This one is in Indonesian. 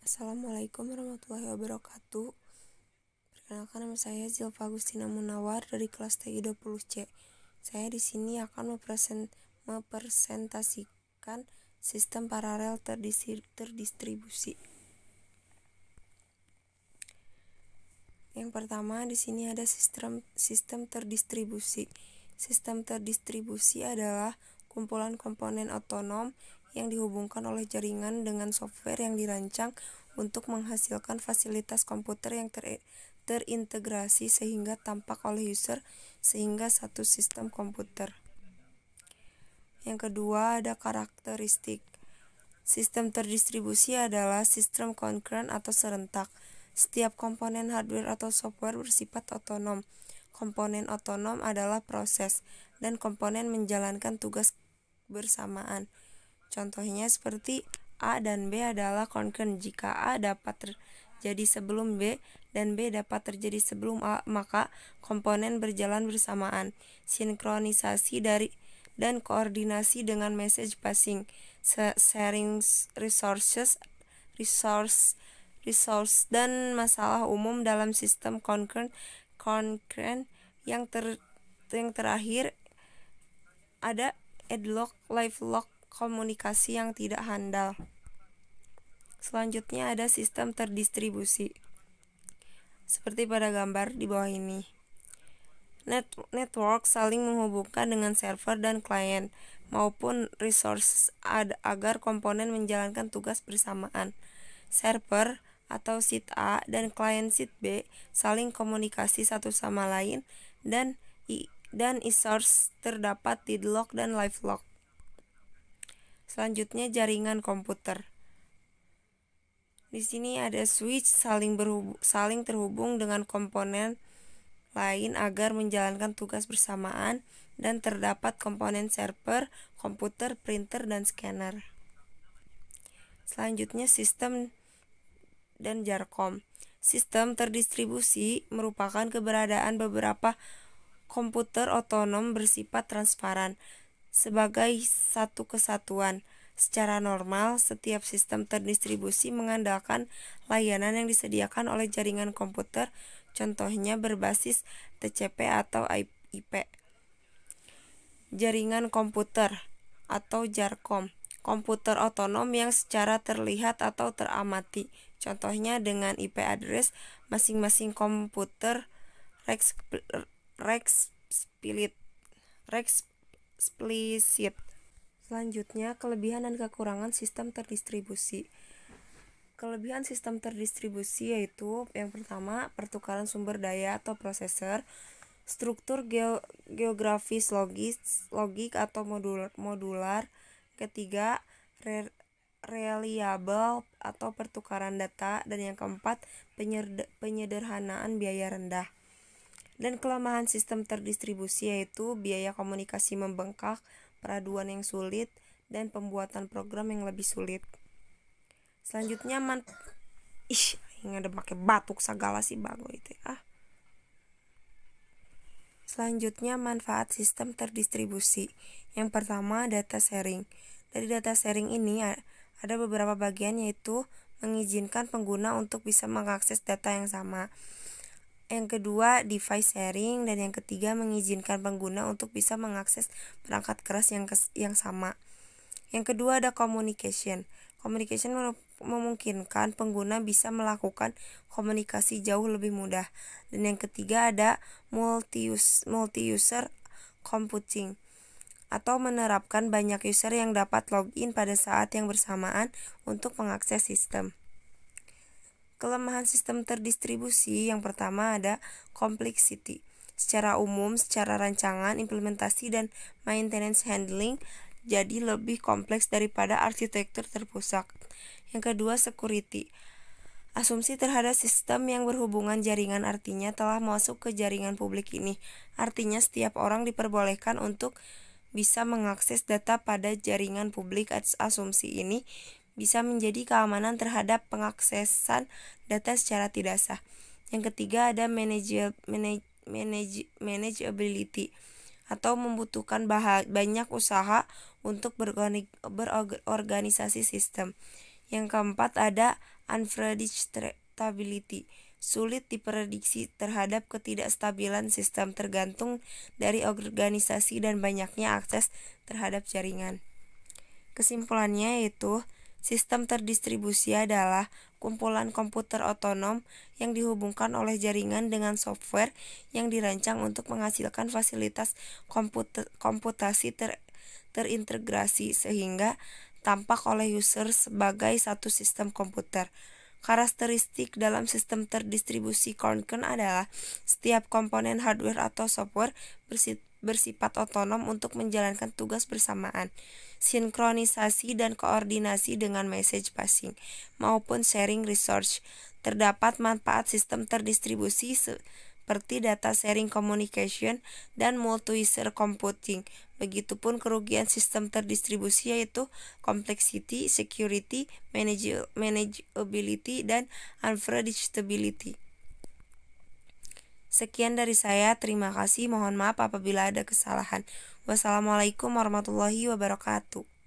Assalamualaikum warahmatullahi wabarakatuh. Perkenalkan, nama saya Zilfa Agustina Munawar dari kelas TI 20C. Saya di sini akan mempresentasikan sistem paralel terdistribusi. Yang pertama, di sini ada sistem terdistribusi. Sistem terdistribusi adalah kumpulan komponen otonom yang dihubungkan oleh jaringan dengan software yang dirancang untuk menghasilkan fasilitas komputer yang terintegrasi sehingga tampak oleh user sehingga satu sistem komputer. Yang kedua, ada karakteristik. Sistem terdistribusi adalah sistem concurrent atau serentak. Setiap komponen hardware atau software bersifat otonom. Komponen otonom adalah proses, dan komponen menjalankan tugas bersamaan. Contohnya seperti A dan B adalah concurrent. Jika A dapat terjadi sebelum B dan B dapat terjadi sebelum A, maka komponen berjalan bersamaan. Sinkronisasi dan koordinasi dengan message passing, sharing resource dan masalah umum dalam sistem concurrent. Yang terakhir ada deadlock, live-lock, komunikasi yang tidak handal. Selanjutnya ada sistem terdistribusi. Seperti pada gambar di bawah ini. Network saling menghubungkan dengan server dan klien maupun resource agar komponen menjalankan tugas bersamaan. Server atau seat A dan klien seat B saling komunikasi satu sama lain dan e-source terdapat deadlock dan live lock. Selanjutnya jaringan komputer. Di sini ada switch saling terhubung dengan komponen lain agar menjalankan tugas bersamaan, dan terdapat komponen server, komputer, printer, dan scanner. Selanjutnya sistem dan JARCOM. Sistem terdistribusi merupakan keberadaan beberapa komputer otonom bersifat transparan sebagai satu kesatuan. Secara normal, setiap sistem terdistribusi mengandalkan layanan yang disediakan oleh jaringan komputer, contohnya berbasis TCP atau IP. Jaringan komputer atau JARCOM. Komputer otonom yang secara terlihat atau teramati, contohnya dengan IP address masing-masing komputer explicit. Selanjutnya, kelebihan dan kekurangan sistem terdistribusi. Kelebihan sistem terdistribusi yaitu yang pertama, pertukaran sumber daya atau prosesor, struktur geografis logik atau modular. Ketiga, reliable atau pertukaran data, dan yang keempat, penyederhanaan biaya rendah. Dan kelemahan sistem terdistribusi yaitu biaya komunikasi membengkak, peraduan yang sulit, dan pembuatan program yang lebih sulit. Selanjutnya ada pakai batuk segala sih bago itu Selanjutnya, manfaat sistem terdistribusi. Yang pertama, data sharing. Dari data sharing ini ada beberapa bagian, yaitu mengizinkan pengguna untuk bisa mengakses data yang sama. Yang kedua, device sharing, dan yang ketiga, mengizinkan pengguna untuk bisa mengakses perangkat keras yang sama. Yang kedua, ada communication. Communication memungkinkan pengguna bisa melakukan komunikasi jauh lebih mudah. Dan yang ketiga, ada multi-user computing, atau menerapkan banyak user yang dapat login pada saat yang bersamaan untuk mengakses sistem. Kelemahan sistem terdistribusi yang pertama ada complexity. Secara umum, secara rancangan, implementasi, dan maintenance handling jadi lebih kompleks daripada arsitektur terpusat. Yang kedua, security. Asumsi terhadap sistem yang berhubungan jaringan artinya telah masuk ke jaringan publik ini. Artinya setiap orang diperbolehkan untuk bisa mengakses data pada jaringan publik. Asumsi ini bisa menjadi keamanan terhadap pengaksesan data secara tidak sah. Yang ketiga, ada manageability, atau membutuhkan banyak usaha untuk berorganisasi sistem. Yang keempat ada unpredictability, sulit diprediksi terhadap ketidakstabilan sistem tergantung dari organisasi dan banyaknya akses terhadap jaringan. Kesimpulannya yaitu, sistem terdistribusi adalah kumpulan komputer otonom yang dihubungkan oleh jaringan dengan software yang dirancang untuk menghasilkan fasilitas komputasi terintegrasi sehingga tampak oleh user sebagai satu sistem komputer. Karakteristik dalam sistem terdistribusi Kernel adalah setiap komponen hardware atau software bersifat otonom untuk menjalankan tugas bersamaan, sinkronisasi dan koordinasi dengan message passing maupun sharing resource. Terdapat manfaat sistem terdistribusi seperti data sharing communication dan multi-user computing. Begitupun kerugian sistem terdistribusi yaitu complexity, security, manageability, dan unpredictability. Sekian dari saya, terima kasih, mohon maaf apabila ada kesalahan. Wassalamualaikum warahmatullahi wabarakatuh.